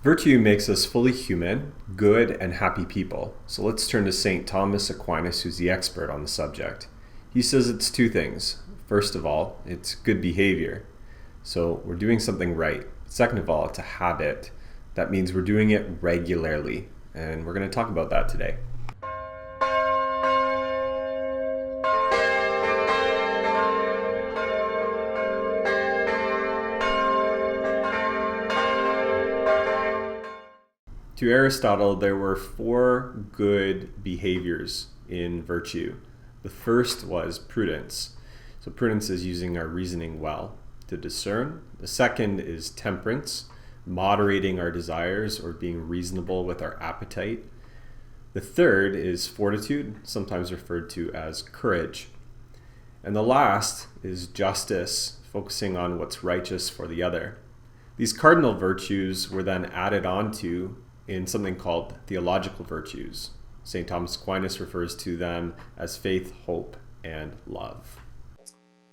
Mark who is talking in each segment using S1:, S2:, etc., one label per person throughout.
S1: Virtue makes us fully human, good, and happy people. So let's turn to St. Thomas Aquinas, who's the expert on the subject. He says it's two things. First of all, it's good behavior. So we're doing something right. Second of all, it's a habit. That means we're doing it regularly. And we're going to talk about that today. To Aristotle, there were four good behaviors in virtue. The first was prudence. So prudence is using our reasoning well to discern. The second is temperance, moderating our desires or being reasonable with our appetite. The third is fortitude, sometimes referred to as courage. And the last is justice, focusing on what's righteous for the other. These cardinal virtues were then added onto in something called theological virtues. St. Thomas Aquinas refers to them as faith, hope, and love.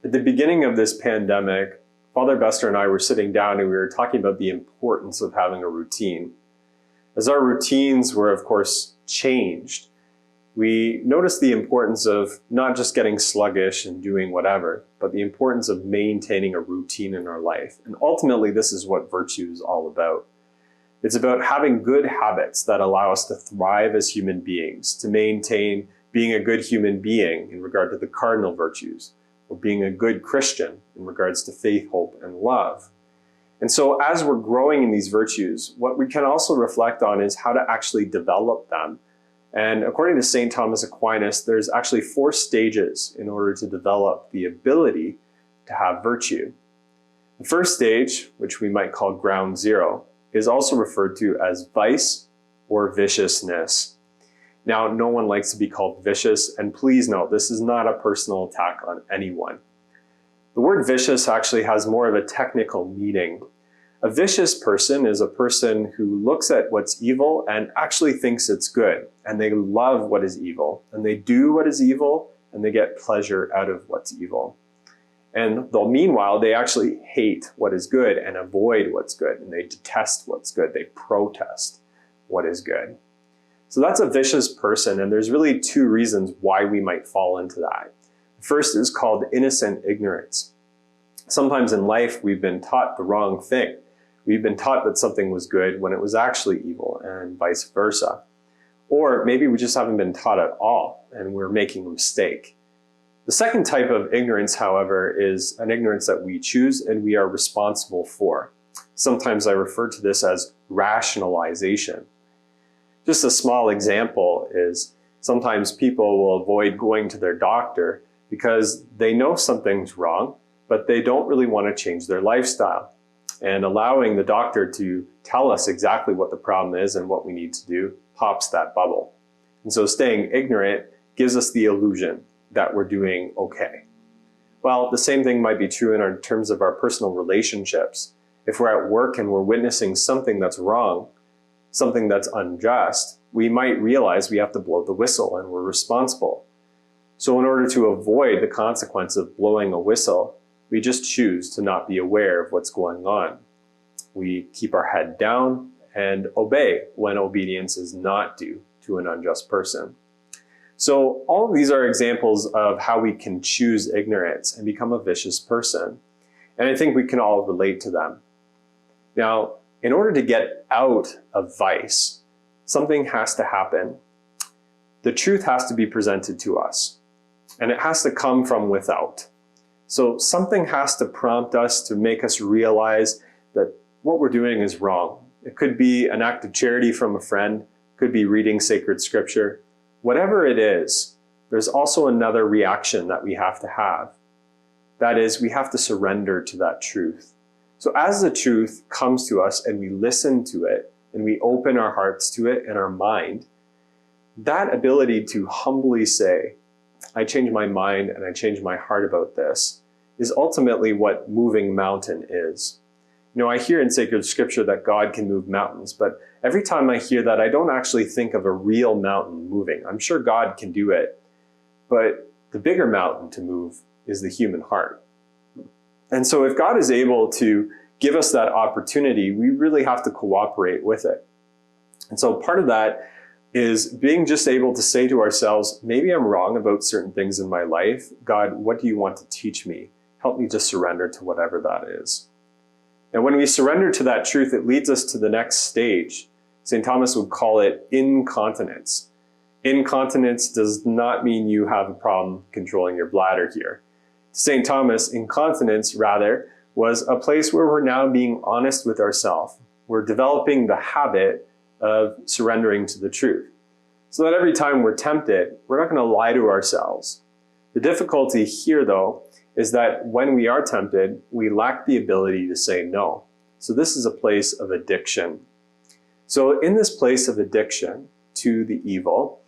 S1: At the beginning of this pandemic, Father Bester and I were sitting down and we were talking about the importance of having a routine. As our routines were, of course, changed, we noticed the importance of not just getting sluggish and doing whatever, but the importance of maintaining a routine in our life. And ultimately, this is what virtue is all about. It's about having good habits that allow us to thrive as human beings, to maintain being a good human being in regard to the cardinal virtues, or being a good Christian in regards to faith, hope, and love. And so as we're growing in these virtues, what we can also reflect on is how to actually develop them. And according to St. Thomas Aquinas, there's actually 4 stages in order to develop the ability to have virtue. The first stage, which we might call ground zero, is also referred to as vice or viciousness. Now, no one likes to be called vicious, and please note, this is not a personal attack on anyone. The word vicious actually has more of a technical meaning. A vicious person is a person who looks at what's evil and actually thinks it's good, and they love what is evil, and they do what is evil, and they get pleasure out of what's evil. And though meanwhile, they actually hate what is good and avoid what's good, and they detest what's good. They protest what is good. So that's a vicious person, and there's really 2 reasons why we might fall into that. The first is called innocent ignorance. Sometimes in life, we've been taught the wrong thing. We've been taught that something was good when it was actually evil, and vice versa. Or maybe we just haven't been taught at all, and we're making a mistake. The second type of ignorance, however, is an ignorance that we choose and we are responsible for. Sometimes I refer to this as rationalization. Just a small example is sometimes people will avoid going to their doctor because they know something's wrong, but they don't really want to change their lifestyle. And allowing the doctor to tell us exactly what the problem is and what we need to do pops that bubble. And so staying ignorant gives us the illusion that we're doing okay. Well, the same thing might be true in terms of our personal relationships. If we're at work and we're witnessing something that's wrong, something that's unjust, we might realize we have to blow the whistle and we're responsible. So in order to avoid the consequence of blowing a whistle, we just choose to not be aware of what's going on. We keep our head down and obey when obedience is not due to an unjust person. So all of these are examples of how we can choose ignorance and become a vicious person. And I think we can all relate to them. Now, in order to get out of vice, something has to happen. The truth has to be presented to us, and it has to come from without. So something has to prompt us to make us realize that what we're doing is wrong. It could be an act of charity from a friend, could be reading sacred scripture. Whatever it is, there's also another reaction that we have to have. That is, we have to surrender to that truth. So as the truth comes to us and we listen to it and we open our hearts to it and our mind, that ability to humbly say, I change my mind and I change my heart about this, is ultimately what moving mountain is. You know, I hear in sacred scripture that God can move mountains, but every time I hear that, I don't actually think of a real mountain moving. I'm sure God can do it, but the bigger mountain to move is the human heart. And so if God is able to give us that opportunity, we really have to cooperate with it. And so part of that is being just able to say to ourselves, maybe I'm wrong about certain things in my life. God, what do you want to teach me? Help me to surrender to whatever that is. And when we surrender to that truth, it leads us to the next stage. St. Thomas would call it incontinence. Incontinence does not mean you have a problem controlling your bladder here. St. Thomas, incontinence, rather, was a place where we're now being honest with ourselves. We're developing the habit of surrendering to the truth. So that every time we're tempted, we're not going to lie to ourselves. The difficulty here, though, is that when we are tempted, we lack the ability to say no. So this is a place of addiction. So in this place of addiction to the evil,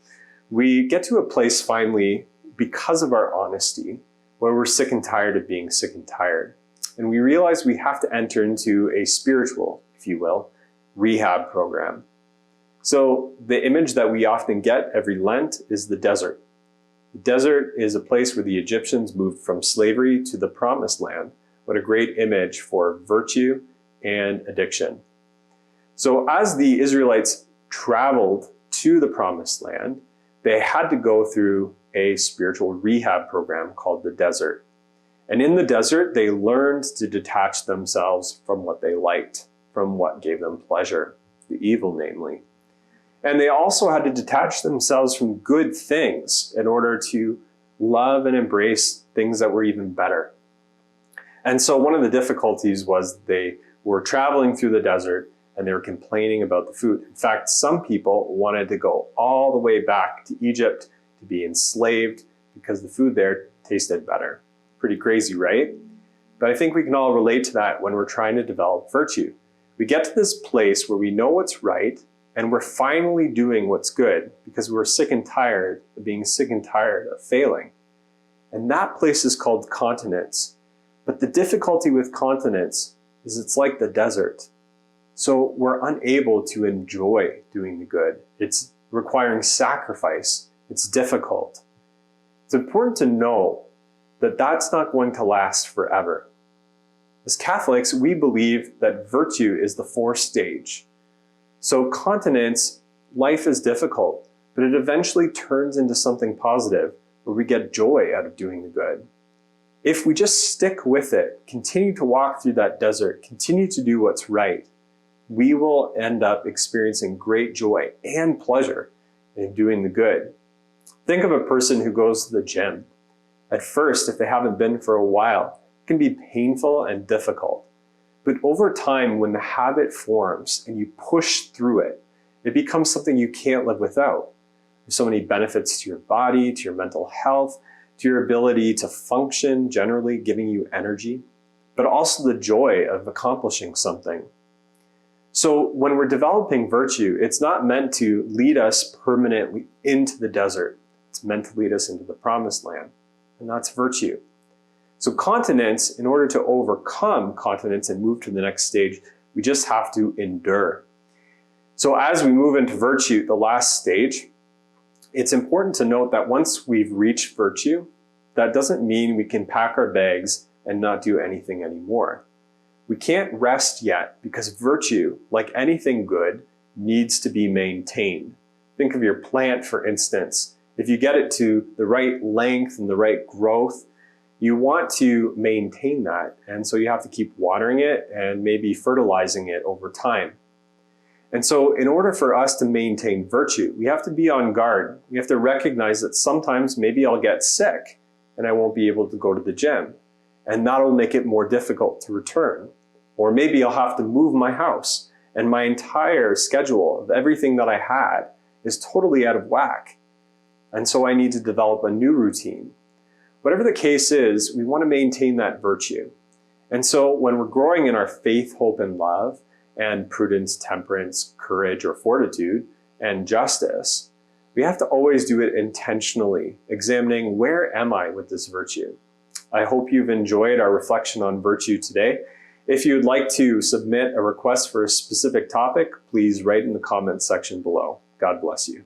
S1: we get to a place finally, because of our honesty, where we're sick and tired of being sick and tired. And we realize we have to enter into a spiritual, if you will, rehab program. So the image that we often get every Lent is the desert. The desert is a place where the Egyptians moved from slavery to the promised land. What a great image for virtue and addiction. So as the Israelites traveled to the promised land, they had to go through a spiritual rehab program called the desert. And in the desert, they learned to detach themselves from what they liked, from what gave them pleasure, the evil namely. And they also had to detach themselves from good things in order to love and embrace things that were even better. And so one of the difficulties was they were traveling through the desert and they were complaining about the food. In fact, some people wanted to go all the way back to Egypt to be enslaved because the food there tasted better. Pretty crazy, right? But I think we can all relate to that when we're trying to develop virtue. We get to this place where we know what's right and we're finally doing what's good because we're sick and tired of being sick and tired of failing. And that place is called continence. But the difficulty with continence is it's like the desert. So we're unable to enjoy doing the good. It's requiring sacrifice. It's difficult. It's important to know that that's not going to last forever. As Catholics, we believe that virtue is the fourth stage. So continence, life is difficult, but it eventually turns into something positive where we get joy out of doing the good. If we just stick with it, continue to walk through that desert, continue to do what's right, we will end up experiencing great joy and pleasure in doing the good. Think of a person who goes to the gym. At first, if they haven't been for a while, it can be painful and difficult. But over time, when the habit forms and you push through it, it becomes something you can't live without. There's so many benefits to your body, to your mental health, to your ability to function, generally giving you energy, but also the joy of accomplishing something. So when we're developing virtue, it's not meant to lead us permanently into the desert. It's meant to lead us into the promised land, and that's virtue. So continence, in order to overcome continence and move to the next stage, we just have to endure. So as we move into virtue, the last stage, it's important to note that once we've reached virtue, that doesn't mean we can pack our bags and not do anything anymore. We can't rest yet because virtue, like anything good, needs to be maintained. Think of your plant, for instance. If you get it to the right length and the right growth, you want to maintain that. And so you have to keep watering it and maybe fertilizing it over time. And so in order for us to maintain virtue, we have to be on guard. We have to recognize that sometimes maybe I'll get sick and I won't be able to go to the gym. And that'll make it more difficult to return. Or maybe I'll have to move my house and my entire schedule of everything that I had is totally out of whack. And so I need to develop a new routine. Whatever the case is, we want to maintain that virtue. And so when we're growing in our faith, hope, and love, and prudence, temperance, courage, or fortitude, and justice, we have to always do it intentionally, examining where am I with this virtue. I hope you've enjoyed our reflection on virtue today. If you'd like to submit a request for a specific topic, please write in the comments section below. God bless you.